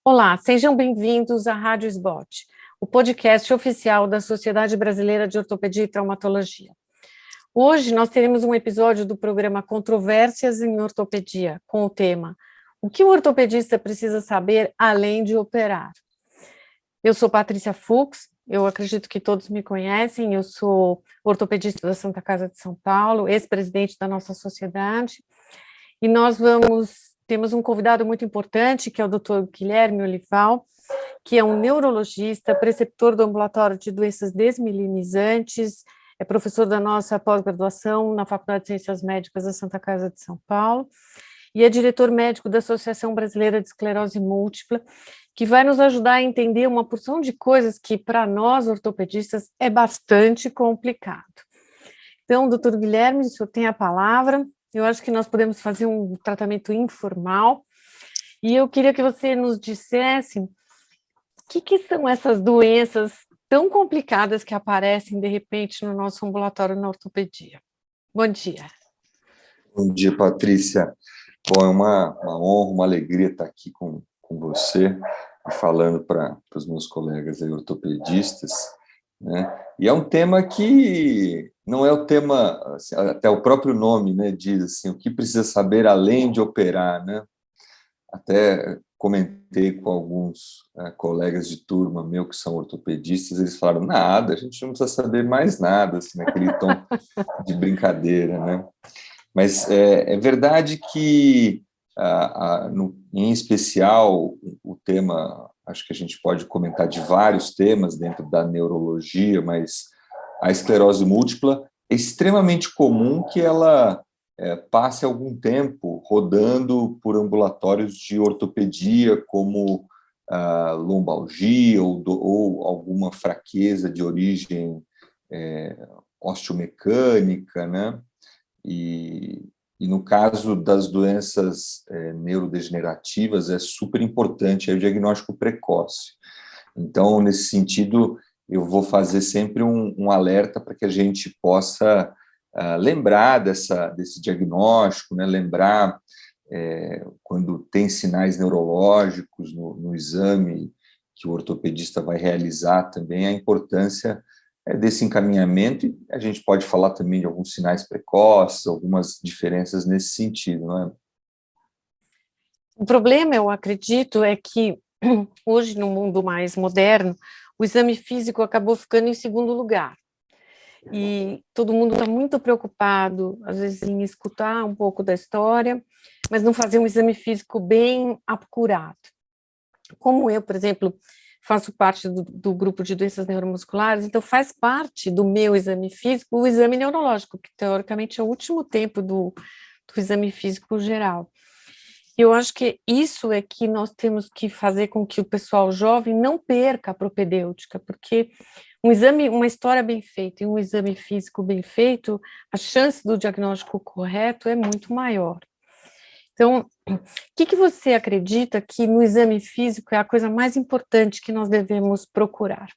Olá, sejam bem-vindos à Rádio SBOT, o podcast oficial da Sociedade Brasileira de Ortopedia e Traumatologia. Hoje nós teremos um episódio do programa Controvérsias em Ortopedia, com o tema O que o ortopedista precisa saber além de operar? Eu sou Patrícia Fux, eu acredito que todos me conhecem, eu sou ortopedista da Santa Casa de São Paulo, ex-presidente da nossa sociedade, e temos um convidado muito importante, que é o Dr. Guilherme Olival, que é um neurologista, preceptor do ambulatório de doenças desmielinizantes, é professor da nossa pós-graduação na Faculdade de Ciências Médicas da Santa Casa de São Paulo, e é diretor médico da Associação Brasileira de Esclerose Múltipla, que vai nos ajudar a entender uma porção de coisas que, para nós, ortopedistas, é bastante complicado. Então, doutor Guilherme, o senhor tem a palavra. Eu acho que nós podemos fazer um tratamento informal, e eu queria que você nos dissesse o que são essas doenças tão complicadas que aparecem, de repente, no nosso ambulatório na ortopedia. Bom dia. Bom dia, Patrícia. Bom, é uma honra, uma alegria estar aqui com você, falando para os meus colegas aí, ortopedistas, né? E é um tema que não é o tema, assim, até o próprio nome, né, diz assim, o que precisa saber além de operar, né? Até comentei com alguns colegas de turma meu que são ortopedistas, eles falaram, nada, a gente não precisa saber mais nada, assim, naquele tom de brincadeira, né? Mas é verdade que, em especial, o tema, acho que a gente pode comentar de vários temas dentro da neurologia, mas a esclerose múltipla é extremamente comum que ela passe algum tempo rodando por ambulatórios de ortopedia, como lombalgia ou alguma fraqueza de origem osteomecânica, né? E no caso das doenças neurodegenerativas, é super importante o diagnóstico precoce. Então, nesse sentido, eu vou fazer sempre um alerta para que a gente possa lembrar desse diagnóstico, né? Lembrar quando tem sinais neurológicos no exame que o ortopedista vai realizar também, a importância desse encaminhamento, e a gente pode falar também de alguns sinais precoces, algumas diferenças nesse sentido, não é? O problema, eu acredito, é que hoje, no mundo mais moderno, o exame físico acabou ficando em segundo lugar. E todo mundo está muito preocupado, às vezes, em escutar um pouco da história, mas não fazer um exame físico bem apurado. Como eu, por exemplo, faço parte do grupo de doenças neuromusculares, então faz parte do meu exame físico o exame neurológico, que teoricamente é o último tempo do exame físico geral. Eu acho que isso é que nós temos que fazer com que o pessoal jovem não perca a propedêutica, porque um exame, uma história bem feita e um exame físico bem feito, a chance do diagnóstico correto é muito maior. Então, o que você acredita que no exame físico é a coisa mais importante que nós devemos procurar?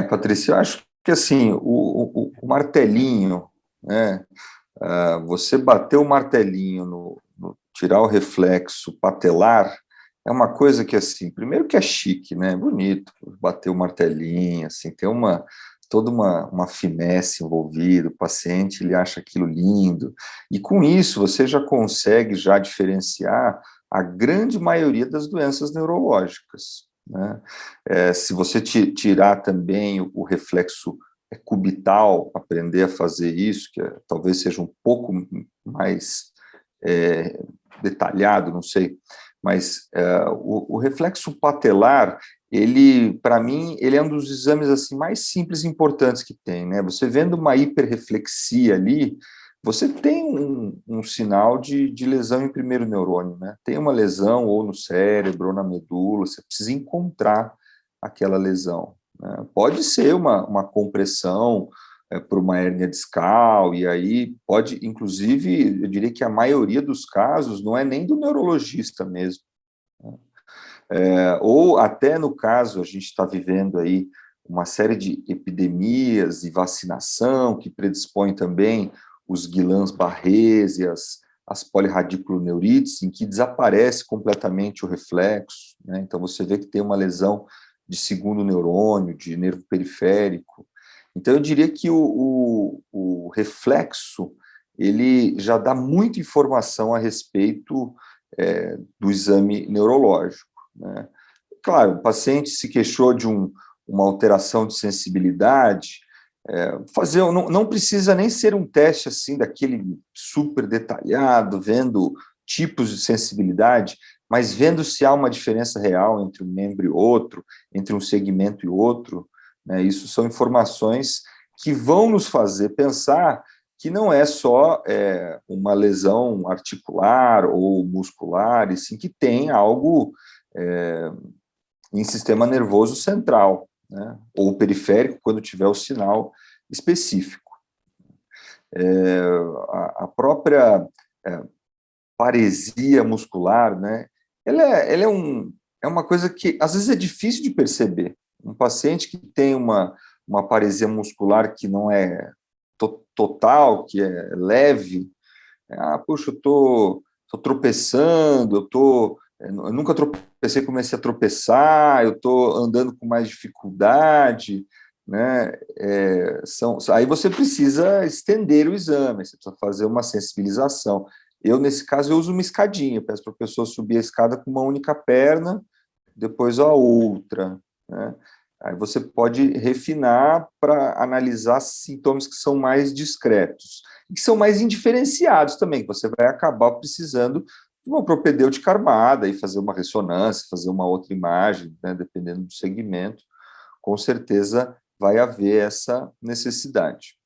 Patrícia, eu acho que assim, o martelinho, né? Você bater o martelinho tirar o reflexo patelar, é uma coisa que, assim, primeiro que é chique, né? Bonito, bater o martelinho, assim, tem toda uma finesse envolvida, o paciente, ele acha aquilo lindo, e com isso você já consegue já diferenciar a grande maioria das doenças neurológicas, né? Se você tirar também o reflexo cubital, aprender a fazer isso, que talvez seja um pouco mais detalhado, não sei, mas o reflexo patelar, ele, para mim, ele é um dos exames assim mais simples e importantes que tem, né? Você vendo uma hiperreflexia ali, você tem um sinal de lesão em primeiro neurônio, né? Tem uma lesão ou no cérebro ou na medula, você precisa encontrar aquela lesão, né? Pode ser uma compressão por uma hérnia discal, e aí pode, inclusive, eu diria que a maioria dos casos não é nem do neurologista mesmo, né? Ou até no caso, a gente está vivendo aí uma série de epidemias e vacinação que predispõe também os Guillain-Barré e as polirradiculoneurites, em que desaparece completamente o reflexo, né? Então você vê que tem uma lesão de segundo neurônio, de nervo periférico. Então eu diria que o reflexo, ele já dá muita informação a respeito do exame neurológico, né? Claro, o paciente se queixou de uma alteração de sensibilidade, não precisa nem ser um teste assim daquele super detalhado, vendo tipos de sensibilidade, mas vendo se há uma diferença real entre um membro e outro, entre um segmento e outro, né? Isso são informações que vão nos fazer pensar que não é só uma lesão articular ou muscular, e sim que tem algo em sistema nervoso central, né? Ou periférico, quando tiver o sinal específico. A própria paresia muscular, né? Ela é uma coisa que às vezes é difícil de perceber. Um paciente que tem uma paresia muscular que não é total, que é leve, puxa, eu tô tropeçando, eu nunca tropecei, comecei a tropeçar, eu estou andando com mais dificuldade, né? Aí você precisa estender o exame, você precisa fazer uma sensibilização. Nesse caso, eu uso uma escadinha, peço para a pessoa subir a escada com uma única perna, depois a outra, né? Aí você pode refinar para analisar sintomas que são mais discretos, e que são mais indiferenciados também, que você vai acabar precisando de uma propedêutica armada e fazer uma ressonância, fazer uma outra imagem, né, dependendo do segmento, com certeza vai haver essa necessidade.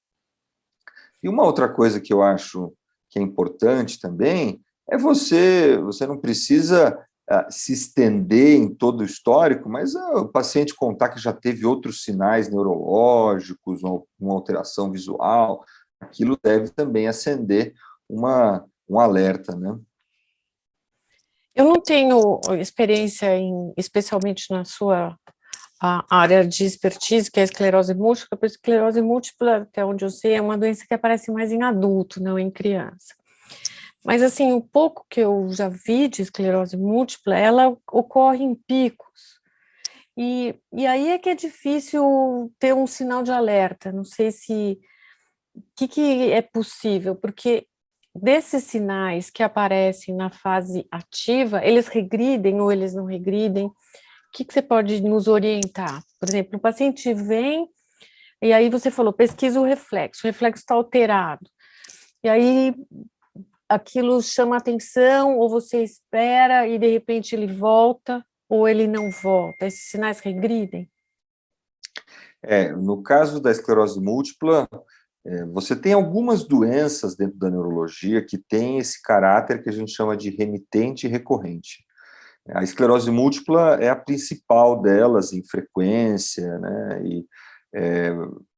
E uma outra coisa que eu acho que é importante também é você não precisa se estender em todo o histórico, mas o paciente contar que já teve outros sinais neurológicos, uma alteração visual, aquilo deve também acender um alerta, né? Eu não tenho experiência especialmente na sua área de expertise, que é a esclerose múltipla, porque a esclerose múltipla, até onde eu sei, é uma doença que aparece mais em adulto, não em criança. Mas, assim, o pouco que eu já vi de esclerose múltipla, ela ocorre em picos. E aí é que é difícil ter um sinal de alerta. Não sei se... O que é possível? Porque desses sinais que aparecem na fase ativa, eles regridem ou eles não regridem? O que você pode nos orientar? Por exemplo, o paciente vem, e aí você falou, pesquisa o reflexo está alterado. E aí aquilo chama atenção, ou você espera e de repente ele volta, ou ele não volta? Esses sinais regridem? No caso da esclerose múltipla, você tem algumas doenças dentro da neurologia que têm esse caráter que a gente chama de remitente e recorrente. A esclerose múltipla é a principal delas em frequência, né? E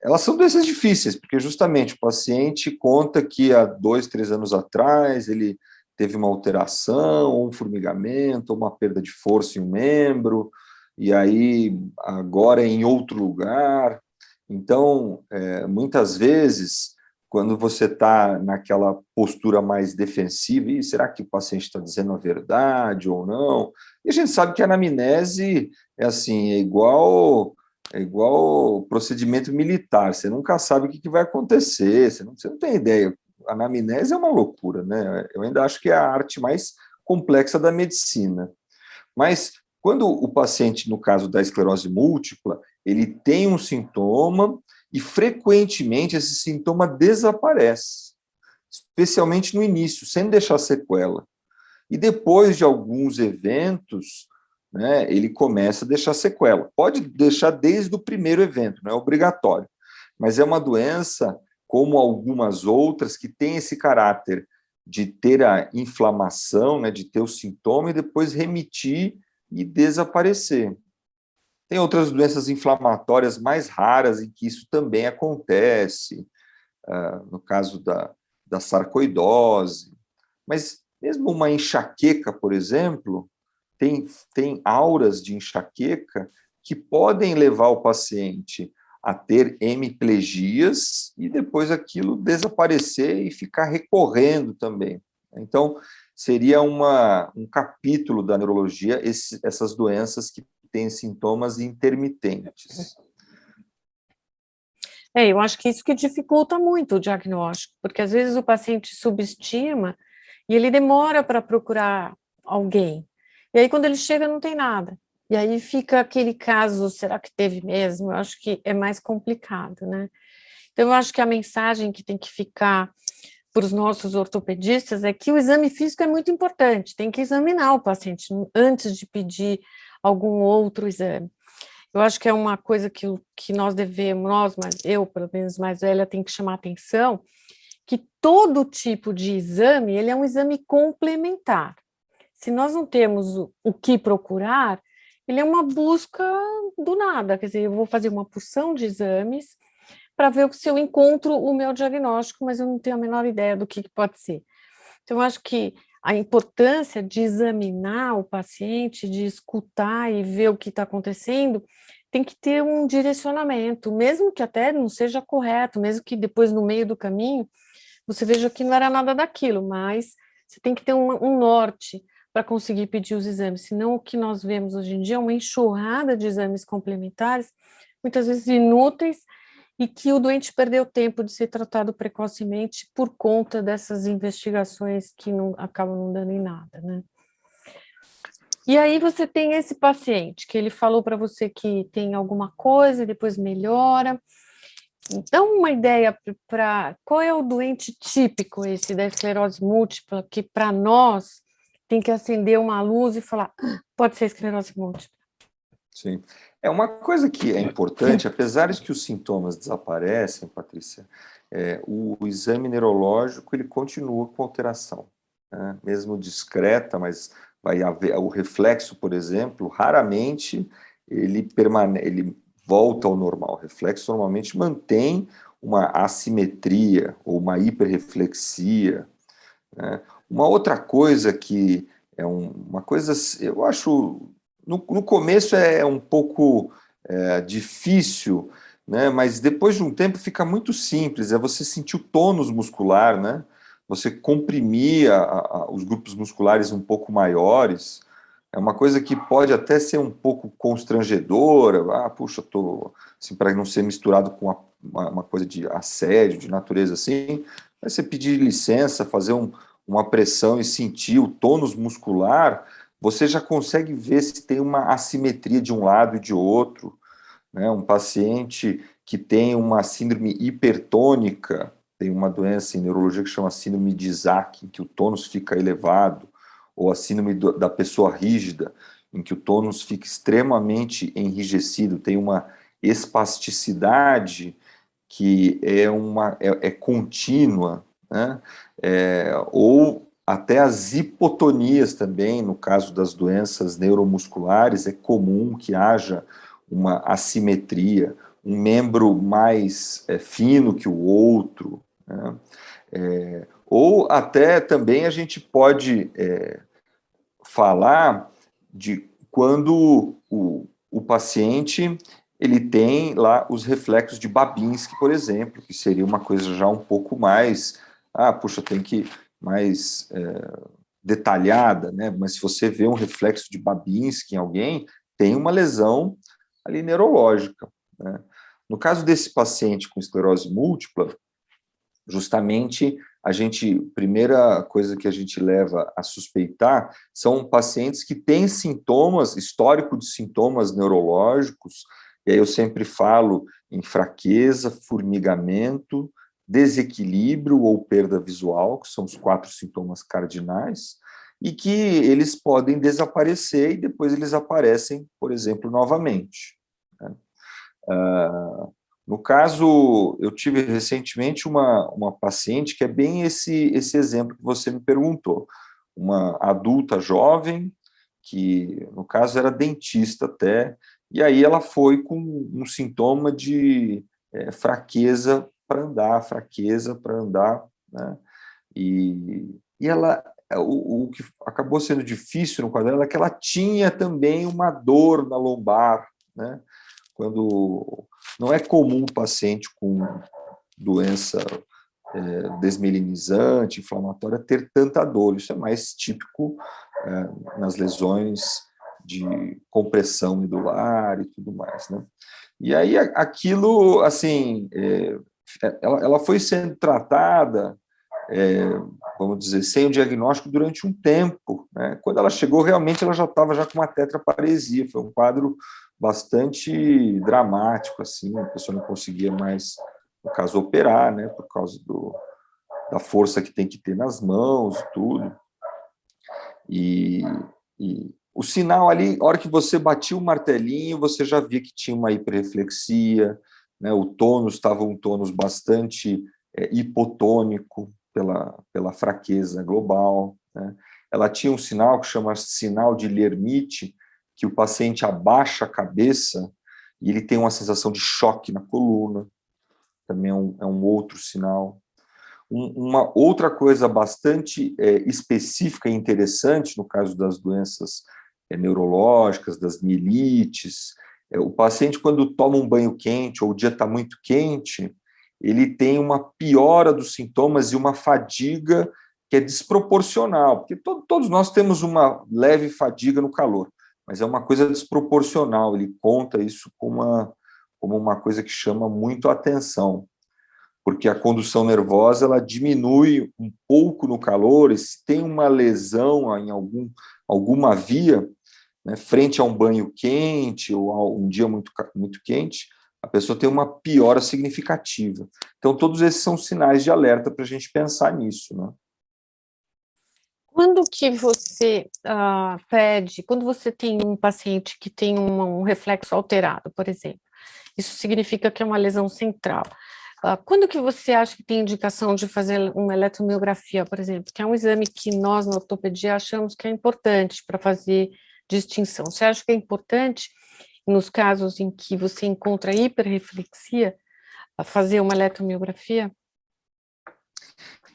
elas são doenças difíceis, porque justamente o paciente conta que há 2, 3 anos atrás ele teve uma alteração, um formigamento, uma perda de força em um membro, e aí agora é em outro lugar. Então, muitas vezes, quando você está naquela postura mais defensiva, será que o paciente está dizendo a verdade ou não? E a gente sabe que a anamnese é igual procedimento militar, você nunca sabe o que vai acontecer, você não tem ideia. A anamnese é uma loucura, né? Eu ainda acho que é a arte mais complexa da medicina. Mas quando o paciente, no caso da esclerose múltipla, ele tem um sintoma e frequentemente esse sintoma desaparece, especialmente no início, sem deixar sequela. E depois de alguns eventos, né, ele começa a deixar sequela. Pode deixar desde o primeiro evento, não é obrigatório, mas é uma doença, como algumas outras, que tem esse caráter de ter a inflamação, né, de ter o sintoma e depois remitir e desaparecer. Tem outras doenças inflamatórias mais raras em que isso também acontece, no caso da sarcoidose, mas mesmo uma enxaqueca, por exemplo, tem auras de enxaqueca que podem levar o paciente a ter hemiplegias e depois aquilo desaparecer e ficar recorrendo também. Então, seria um capítulo da neurologia, essas doenças que têm sintomas intermitentes. Eu acho que isso que dificulta muito o diagnóstico, porque às vezes o paciente subestima e ele demora para procurar alguém. E aí, quando ele chega, não tem nada. E aí fica aquele caso, será que teve mesmo? Eu acho que é mais complicado, né? Então, eu acho que a mensagem que tem que ficar para os nossos ortopedistas é que o exame físico é muito importante, tem que examinar o paciente antes de pedir algum outro exame. Eu acho que é uma coisa que nós devemos, mas eu, pelo menos mais velha, tenho que chamar atenção, que todo tipo de exame, ele é um exame complementar. Se nós não temos o que procurar, ele é uma busca do nada, quer dizer, eu vou fazer uma porção de exames para ver se eu encontro o meu diagnóstico, mas eu não tenho a menor ideia do que pode ser. Então, eu acho que a importância de examinar o paciente, de escutar e ver o que está acontecendo, tem que ter um direcionamento, mesmo que até não seja correto, mesmo que depois, no meio do caminho, você veja que não era nada daquilo, mas você tem que ter um norte para conseguir pedir os exames, senão o que nós vemos hoje em dia é uma enxurrada de exames complementares, muitas vezes inúteis, e que o doente perdeu tempo de ser tratado precocemente por conta dessas investigações que não acabam não dando em nada, né? E aí você tem esse paciente que ele falou para você que tem alguma coisa e depois melhora. Então, uma ideia para qual é o doente típico esse da esclerose múltipla, que para nós tem que acender uma luz e falar, pode ser esclerose múltipla. Sim. É uma coisa que é importante, apesar de que os sintomas desaparecem, Patrícia, o exame neurológico ele continua com alteração, né? Mesmo discreta, mas vai haver o reflexo, por exemplo, raramente ele volta ao normal. O reflexo normalmente mantém uma assimetria ou uma hiperreflexia, né? Uma outra coisa que uma coisa, eu acho, no começo é um pouco difícil, né? Mas depois de um tempo fica muito simples, é você sentir o tônus muscular, né? Você comprimir os grupos musculares um pouco maiores, é uma coisa que pode até ser um pouco constrangedora, puxa, assim, para não ser misturado com uma coisa de assédio, de natureza assim, mas você pedir licença, fazer uma pressão e sentir o tônus muscular, você já consegue ver se tem uma assimetria de um lado e de outro, né? Um paciente que tem uma síndrome hipertônica, tem uma doença em neurologia que chama síndrome de Isaac, em que o tônus fica elevado, ou a síndrome da pessoa rígida, em que o tônus fica extremamente enrijecido, tem uma espasticidade que é contínua, né? Ou até as hipotonias também, no caso das doenças neuromusculares, é comum que haja uma assimetria, um membro mais fino que o outro, né? Ou até também a gente pode falar de quando o paciente ele tem lá os reflexos de Babinski, por exemplo, que seria uma coisa já um pouco mais, puxa, tem que mais detalhada, né? Mas se você vê um reflexo de Babinski em alguém, tem uma lesão ali neurológica, né? No caso desse paciente com esclerose múltipla, justamente primeira coisa que a gente leva a suspeitar são pacientes que têm sintomas, histórico de sintomas neurológicos, e aí eu sempre falo em fraqueza, formigamento, desequilíbrio ou perda visual, que são os 4 sintomas cardinais, e que eles podem desaparecer e depois eles aparecem, por exemplo, novamente, né? No caso, eu tive recentemente uma paciente que é bem esse exemplo que você me perguntou. Uma adulta jovem, que no caso era dentista até, e aí ela foi com um sintoma de fraqueza para andar, né? E ela, o que acabou sendo difícil no quadro dela é que ela tinha também uma dor na lombar, né? Quando não é comum o paciente com doença desmielinizante, inflamatória, ter tanta dor. Isso é mais típico nas lesões de compressão medular e tudo mais, né? E aí aquilo, assim, ela foi sendo tratada, vamos dizer, sem o diagnóstico durante um tempo, né? Quando ela chegou, realmente ela já estava já com uma tetraparesia, foi um quadro bastante dramático, assim, a pessoa não conseguia mais, no caso, operar, né, por causa da força que tem que ter nas mãos e tudo. E o sinal ali, a hora que você batia o martelinho, você já via que tinha uma hiperreflexia, né? O tônus estava um tônus bastante hipotônico pela fraqueza global, né? Ela tinha um sinal que chama sinal de Lhermitte, que o paciente abaixa a cabeça e ele tem uma sensação de choque na coluna, também é um outro sinal. Uma outra coisa bastante específica e interessante, no caso das doenças neurológicas, das mielites, o paciente, quando toma um banho quente ou o dia está muito quente, ele tem uma piora dos sintomas e uma fadiga que é desproporcional, porque todos nós temos uma leve fadiga no calor, mas é uma coisa desproporcional, ele conta isso como uma coisa que chama muito a atenção, porque a condução nervosa ela diminui um pouco no calor, e se tem uma lesão em alguma via, né, frente a um banho quente ou a um dia muito, muito quente, a pessoa tem uma piora significativa. Então, todos esses são sinais de alerta para a gente pensar nisso, né? Quando que você pede, quando você tem um paciente que tem um reflexo alterado, por exemplo, isso significa que é uma lesão central. Quando que você acha que tem indicação de fazer uma eletromiografia, por exemplo, que é um exame que nós, na ortopedia, achamos que é importante para fazer distinção? Você acha que é importante, nos casos em que você encontra hiperreflexia, fazer uma eletromiografia?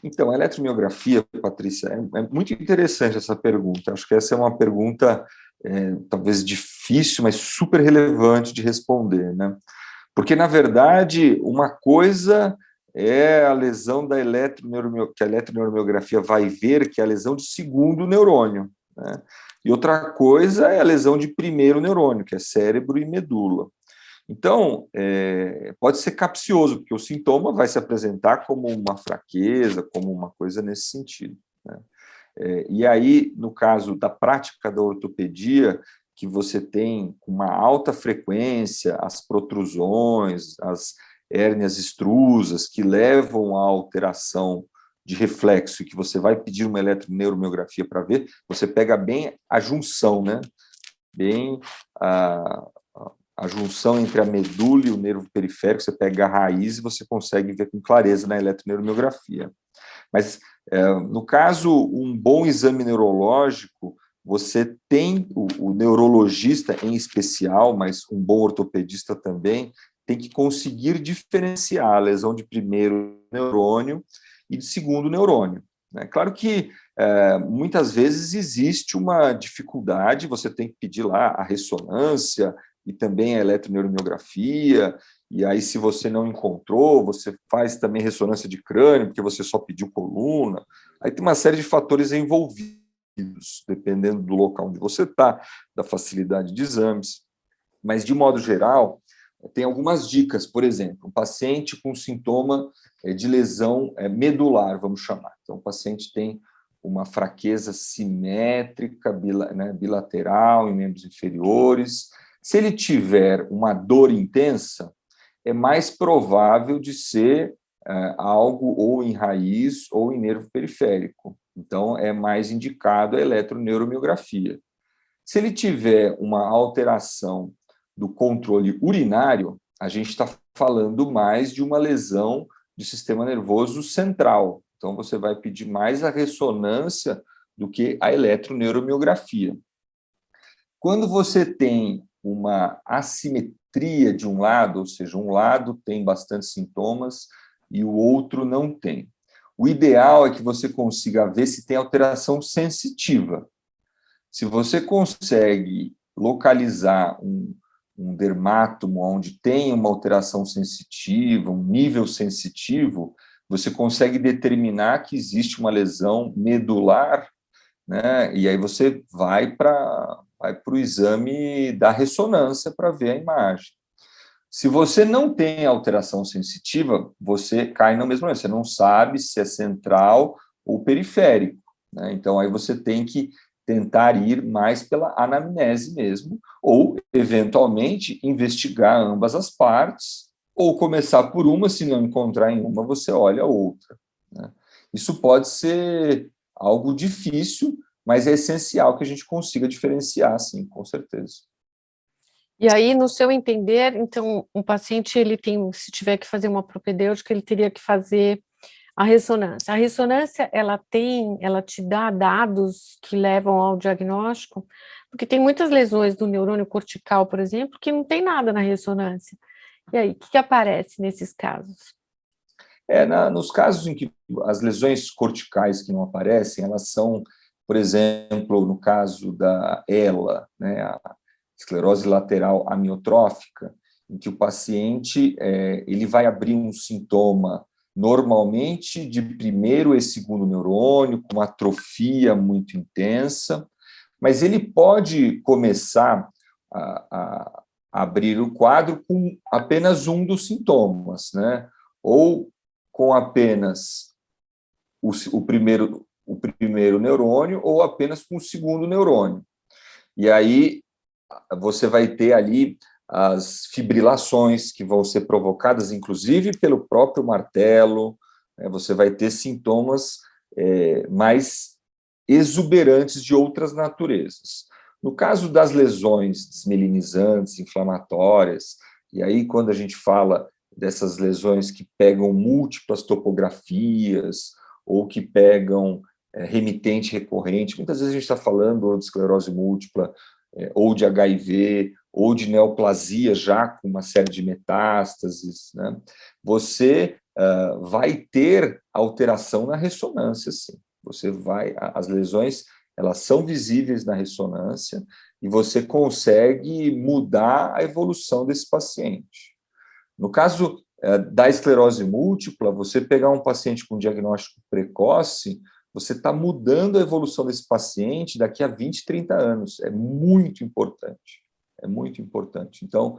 Então, a eletromiografia, Patrícia, é muito interessante essa pergunta. Acho que essa é uma pergunta talvez difícil, mas super relevante de responder, né? Porque, na verdade, uma coisa é a lesão da que a eletroneuromiografia vai ver, que é a lesão de segundo neurônio, né? E outra coisa é a lesão de primeiro neurônio, que é cérebro e medula. Então, pode ser capcioso, porque o sintoma vai se apresentar como uma fraqueza, como uma coisa nesse sentido, né? E aí, no caso da prática da ortopedia, que você tem uma alta frequência as protrusões, as hérnias extrusas, que levam à alteração de reflexo, e que você vai pedir uma eletroneuromiografia para ver, você pega bem a junção, né? Bem a junção entre a medula e o nervo periférico, você pega a raiz e você consegue ver com clareza na eletroneuromiografia. Mas, no caso, um bom exame neurológico, você tem o neurologista em especial, mas um bom ortopedista também, tem que conseguir diferenciar a lesão de primeiro neurônio e de segundo neurônio, né? Claro que muitas vezes existe uma dificuldade, você tem que pedir lá a ressonância e também a eletroneuromiografia, e aí se você não encontrou, você faz também ressonância de crânio, porque você só pediu coluna, aí tem uma série de fatores envolvidos, dependendo do local onde você está, da facilidade de exames, mas de modo geral, tem algumas dicas, por exemplo, um paciente com sintoma de lesão medular, vamos chamar, então o paciente tem uma fraqueza simétrica, bilateral em membros inferiores. Se ele tiver uma dor intensa, é mais provável de ser algo ou em raiz ou em nervo periférico. Então, é mais indicado a eletroneuromiografia. Se ele tiver uma alteração do controle urinário, a gente está falando mais de uma lesão do sistema nervoso central. Então, você vai pedir mais a ressonância do que a eletroneuromiografia. Quando você tem uma assimetria de um lado, ou seja, um lado tem bastante sintomas e o outro não tem, o ideal é que você consiga ver se tem alteração sensitiva. Se você consegue localizar um dermátomo onde tem uma alteração sensitiva, um nível sensitivo, você consegue determinar que existe uma lesão medular, né? E aí você vai para o exame da ressonância para ver a imagem. Se você não tem alteração sensitiva, você cai no mesmo erro. Você não sabe se é central ou periférico, né? Então, aí você tem que tentar ir mais pela anamnese mesmo, ou, eventualmente, investigar ambas as partes, ou começar por uma, se não encontrar em uma, você olha a outra, né? Isso pode ser algo difícil, mas é essencial que a gente consiga diferenciar, sim, com certeza. E aí, no seu entender, então, um paciente, ele tem, se tiver que fazer uma propedêutica, ele teria que fazer a ressonância. A ressonância, ela te dá dados que levam ao diagnóstico, porque tem muitas lesões do neurônio cortical, por exemplo, que não tem nada na ressonância. E aí, o que aparece nesses casos? Nos casos em que as lesões corticais que não aparecem, elas são, por exemplo, no caso da ELA, né, a esclerose lateral amiotrófica, em que o paciente ele vai abrir um sintoma normalmente de primeiro e segundo neurônio, com atrofia muito intensa, mas ele pode começar a abrir o quadro com apenas um dos sintomas, né? Ou com apenas o primeiro neurônio, ou apenas com o segundo neurônio. E aí você vai ter ali as fibrilações que vão ser provocadas, inclusive, pelo próprio martelo, né? Você vai ter sintomas mais exuberantes de outras naturezas. No caso das lesões desmelinizantes, inflamatórias, e aí quando a gente fala dessas lesões que pegam múltiplas topografias ou que pegam remitente recorrente, muitas vezes a gente está falando de esclerose múltipla, ou de HIV, ou de neoplasia já com uma série de metástases, né? Você vai ter alteração na ressonância, sim. As lesões, elas são visíveis na ressonância e você consegue mudar a evolução desse paciente. No caso da esclerose múltipla, você pegar um paciente com diagnóstico precoce, você está mudando a evolução desse paciente daqui a 20, 30 anos. É muito importante. É muito importante. Então,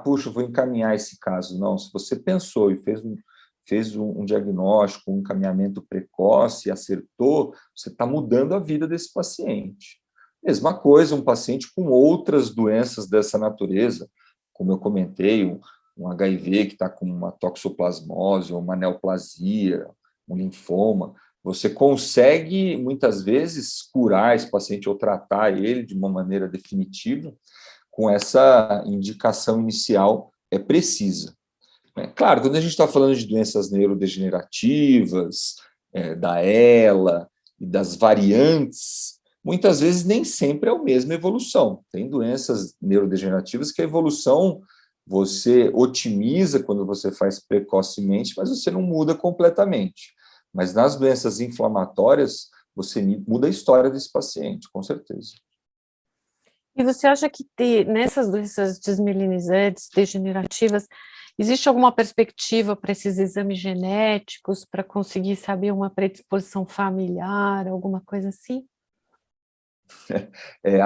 puxa, vou encaminhar esse caso. Não, se você pensou e fez um diagnóstico, um encaminhamento precoce e acertou, você está mudando a vida desse paciente. Mesma coisa, um paciente com outras doenças dessa natureza, como eu comentei, um HIV que está com uma toxoplasmose, ou uma neoplasia, um linfoma, você consegue, muitas vezes, curar esse paciente ou tratar ele de uma maneira definitiva com essa indicação inicial precisa. Claro, quando a gente está falando de doenças neurodegenerativas, da ELA e das variantes, muitas vezes nem sempre é a mesma evolução. Tem doenças neurodegenerativas que a evolução você otimiza quando você faz precocemente, mas você não muda completamente. Mas nas doenças inflamatórias, você muda a história desse paciente, com certeza. E você acha que nessas doenças desmelinizantes, degenerativas, existe alguma perspectiva para esses exames genéticos, para conseguir saber uma predisposição familiar, alguma coisa assim?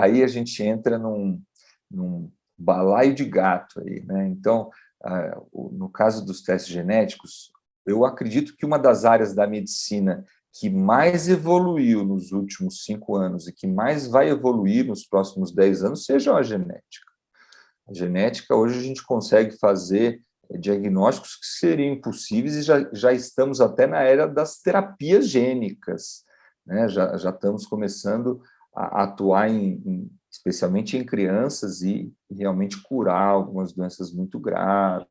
Aí a gente entra num balaio de gato aí, né? Então, no caso dos testes genéticos, eu acredito que uma das áreas da medicina que mais evoluiu nos últimos 5 anos e que mais vai evoluir nos próximos 10 anos seja a genética. A genética, hoje, a gente consegue fazer diagnósticos que seriam impossíveis e já estamos até na era das terapias gênicas, né? Já estamos começando a atuar especialmente em crianças e realmente curar algumas doenças muito graves.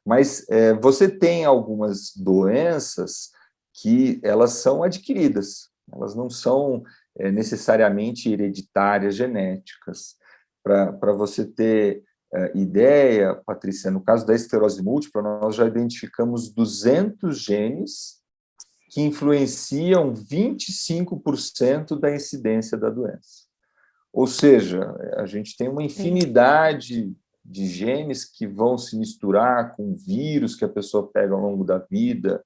Mas você tem algumas doenças que elas são adquiridas, elas não são necessariamente hereditárias, genéticas. Para você ter ideia, Patrícia, no caso da esclerose múltipla, nós já identificamos 200 genes que influenciam 25% da incidência da doença. Ou seja, a gente tem uma infinidade de genes que vão se misturar com vírus que a pessoa pega ao longo da vida,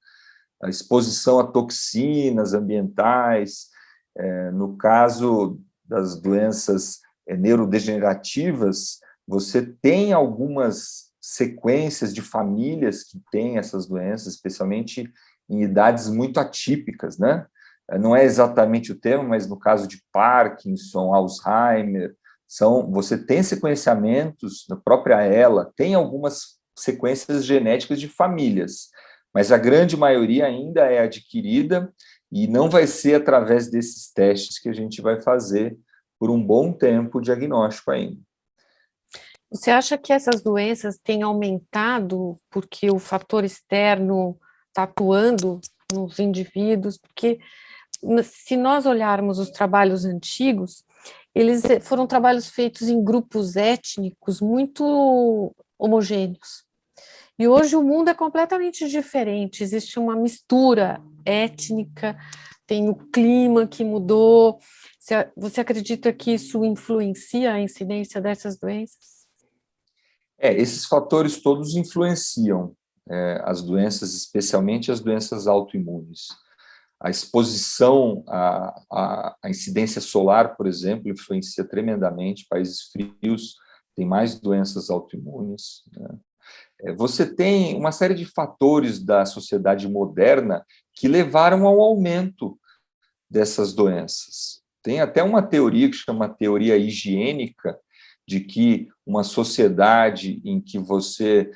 a exposição a toxinas ambientais. No caso das doenças neurodegenerativas, você tem algumas sequências de famílias que têm essas doenças, especialmente em idades muito atípicas, né? Não é exatamente o termo, mas no caso de Parkinson, Alzheimer, você tem sequenciamentos, na própria ELA, tem algumas sequências genéticas de famílias, mas a grande maioria ainda é adquirida e não vai ser através desses testes que a gente vai fazer por um bom tempo o diagnóstico ainda. Você acha que essas doenças têm aumentado porque o fator externo está atuando nos indivíduos? Porque se nós olharmos os trabalhos antigos, eles foram trabalhos feitos em grupos étnicos muito homogêneos. E hoje o mundo é completamente diferente, existe uma mistura étnica, tem o clima que mudou. Você acredita que isso influencia a incidência dessas doenças? Esses fatores todos influenciam as doenças, especialmente as doenças autoimunes. A exposição à incidência solar, por exemplo, influencia tremendamente. Países frios têm mais doenças autoimunes, né? Você tem uma série de fatores da sociedade moderna que levaram ao aumento dessas doenças. Tem até uma teoria que chama teoria higiênica, de que uma sociedade em que você...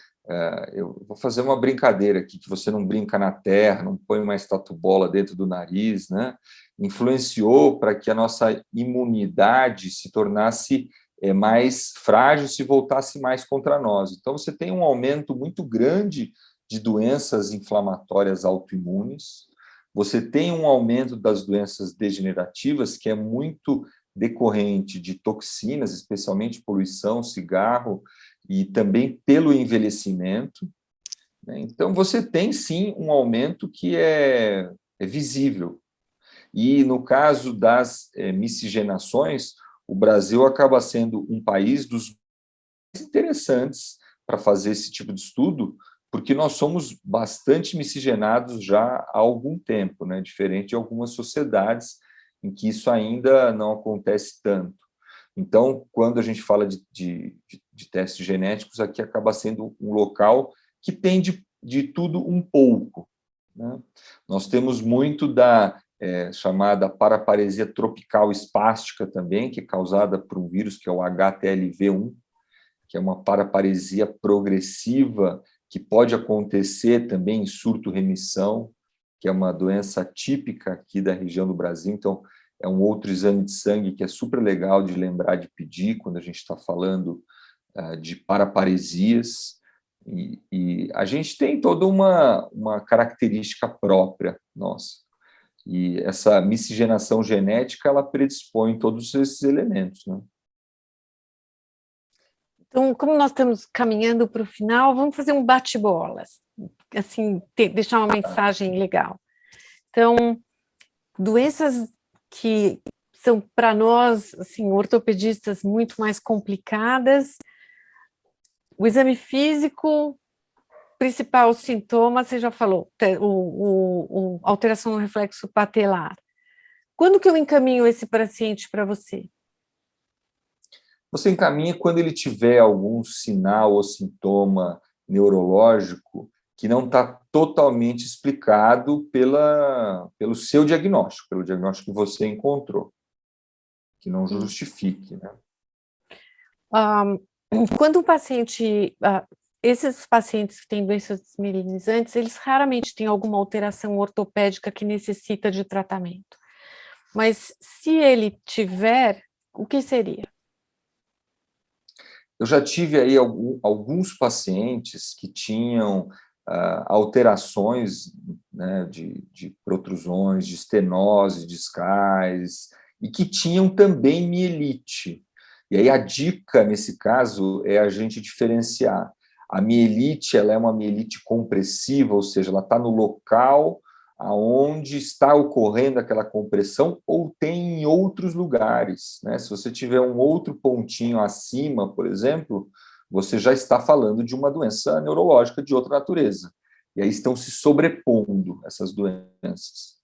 eu vou fazer uma brincadeira aqui, que você não brinca na terra, não põe uma tatu-bola dentro do nariz, né? Influenciou para que a nossa imunidade se tornasse mais frágil, se voltasse mais contra nós. Então, você tem um aumento muito grande de doenças inflamatórias autoimunes, você tem um aumento das doenças degenerativas, que é muito decorrente de toxinas, especialmente poluição, cigarro, e também pelo envelhecimento, né? Então, você tem, sim, um aumento que é visível. E, no caso das miscigenações, o Brasil acaba sendo um país dos mais interessantes para fazer esse tipo de estudo, porque nós somos bastante miscigenados já há algum tempo, né? Diferente de algumas sociedades em que isso ainda não acontece tanto. Então, quando a gente fala de testes genéticos, aqui acaba sendo um local que tem de tudo um pouco, né? Nós temos muito da chamada paraparesia tropical espástica também, que é causada por um vírus que é o HTLV1, que é uma paraparesia progressiva que pode acontecer também em surto-remissão, que é uma doença típica aqui da região do Brasil. Então, é um outro exame de sangue que é super legal de lembrar de pedir quando a gente está falando de paraparesias. E a gente tem toda uma característica própria nossa. E essa miscigenação genética, ela predispõe todos esses elementos, né? Então, como nós estamos caminhando para o final, vamos fazer um bate-bolas, assim, deixar uma mensagem legal. Então, doenças que são, para nós, assim, ortopedistas, muito mais complicadas. O exame físico, principal sintoma, você já falou, alteração no reflexo patelar. Quando que eu encaminho esse paciente para você? Você encaminha quando ele tiver algum sinal ou sintoma neurológico que não está totalmente explicado pelo seu diagnóstico, pelo diagnóstico que você encontrou, que não justifique, né? Quando o paciente, esses pacientes que têm doenças desmielinizantes, eles raramente têm alguma alteração ortopédica que necessita de tratamento. Mas se ele tiver, o que seria? Eu já tive aí alguns pacientes que tinham alterações, né, de protrusões, de estenose discais, e que tinham também mielite. E aí a dica, nesse caso, é a gente diferenciar. A mielite, ela é uma mielite compressiva, ou seja, ela está no local aonde está ocorrendo aquela compressão ou tem em outros lugares, né? Se você tiver um outro pontinho acima, por exemplo, você já está falando de uma doença neurológica de outra natureza. E aí estão se sobrepondo essas doenças.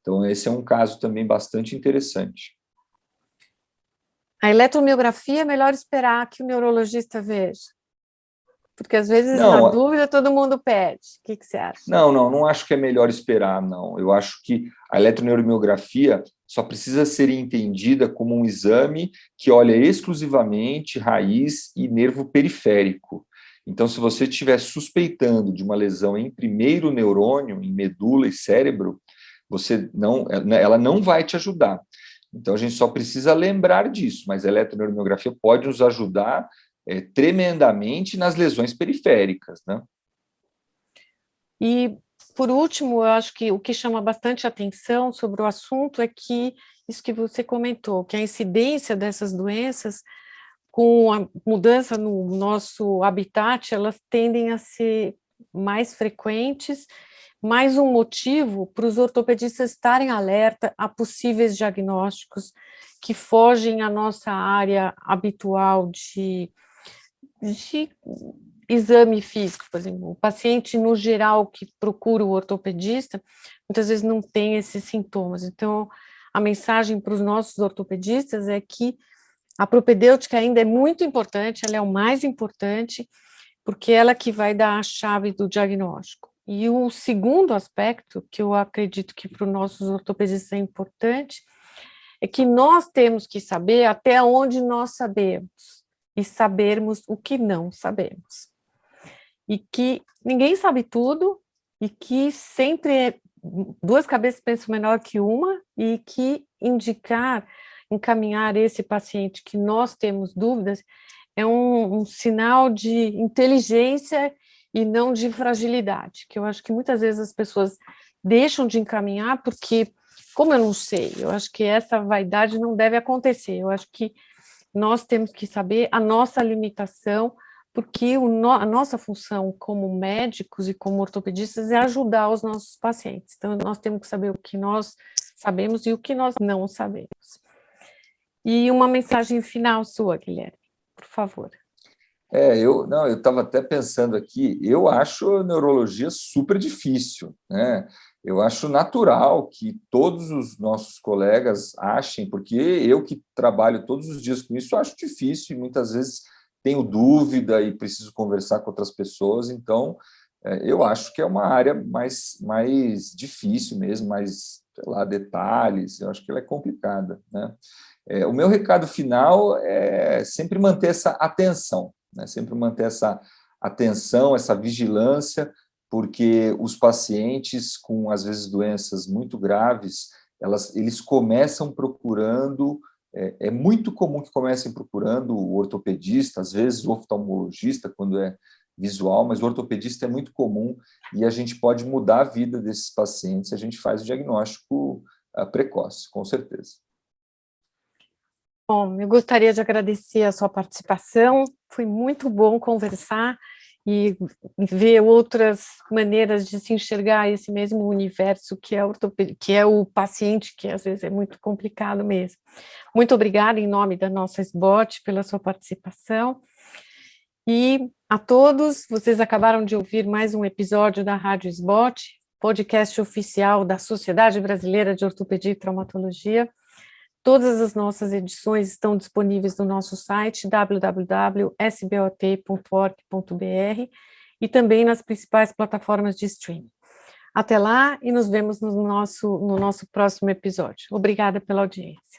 Então, esse é um caso também bastante interessante. A eletromiografia é melhor esperar que o neurologista veja. Porque às vezes, na Não, dúvida, todo mundo pede. O que você acha? não acho que é melhor esperar, não. Eu acho que a eletroneuromiografia só precisa ser entendida como um exame que olha exclusivamente raiz e nervo periférico. Então, se você estiver suspeitando de uma lesão em primeiro neurônio, em medula e cérebro, ela não vai te ajudar. Então, a gente só precisa lembrar disso, mas a eletroneuromiografia pode nos ajudar tremendamente nas lesões periféricas, né? E, por último, eu acho que o que chama bastante atenção sobre o assunto é que, isso que você comentou, que a incidência dessas doenças, com a mudança no nosso habitat, elas tendem a ser mais frequentes, mais um motivo para os ortopedistas estarem alerta a possíveis diagnósticos que fogem à nossa área habitual de exame físico, por exemplo. O paciente, no geral, que procura o ortopedista, muitas vezes não tem esses sintomas. Então, a mensagem para os nossos ortopedistas é que a propedêutica ainda é muito importante, ela é o mais importante, porque ela que vai dar a chave do diagnóstico. E o segundo aspecto, que eu acredito que para os nossos ortopedistas é importante, é que nós temos que saber até onde nós sabemos e sabermos o que não sabemos. E que ninguém sabe tudo e que sempre duas cabeças pensam menor que uma e que encaminhar esse paciente que nós temos dúvidas é um sinal de inteligência e não de fragilidade, que eu acho que muitas vezes as pessoas deixam de encaminhar porque, como eu não sei, eu acho que essa vaidade não deve acontecer, eu acho que nós temos que saber a nossa limitação, porque a nossa função como médicos e como ortopedistas é ajudar os nossos pacientes. Então, nós temos que saber o que nós sabemos e o que nós não sabemos. E uma mensagem final sua, Guilherme, por favor. Eu estava até pensando aqui, eu acho a neurologia super difícil, né? Eu acho natural que todos os nossos colegas achem, porque eu que trabalho todos os dias com isso, acho difícil e muitas vezes tenho dúvida e preciso conversar com outras pessoas, então eu acho que é uma área mais difícil mesmo, mais, sei lá, detalhes, eu acho que ela é complicada, né? O meu recado final é sempre manter essa atenção, né? Sempre manter essa atenção, essa vigilância, porque os pacientes com, às vezes, doenças muito graves, eles começam procurando, é muito comum que comecem procurando o ortopedista, às vezes o oftalmologista, quando é visual, mas o ortopedista é muito comum e a gente pode mudar a vida desses pacientes se a gente faz o diagnóstico precoce, com certeza. Bom, eu gostaria de agradecer a sua participação, foi muito bom conversar e ver outras maneiras de se enxergar esse mesmo universo que é o paciente, que às vezes é muito complicado mesmo. Muito obrigada em nome da nossa SBOT pela sua participação. E a todos, vocês acabaram de ouvir mais um episódio da Rádio SBOT, podcast oficial da Sociedade Brasileira de Ortopedia e Traumatologia. Todas as nossas edições estão disponíveis no nosso site www.sbot.org.br e também nas principais plataformas de streaming. Até lá e nos vemos no nosso próximo episódio. Obrigada pela audiência.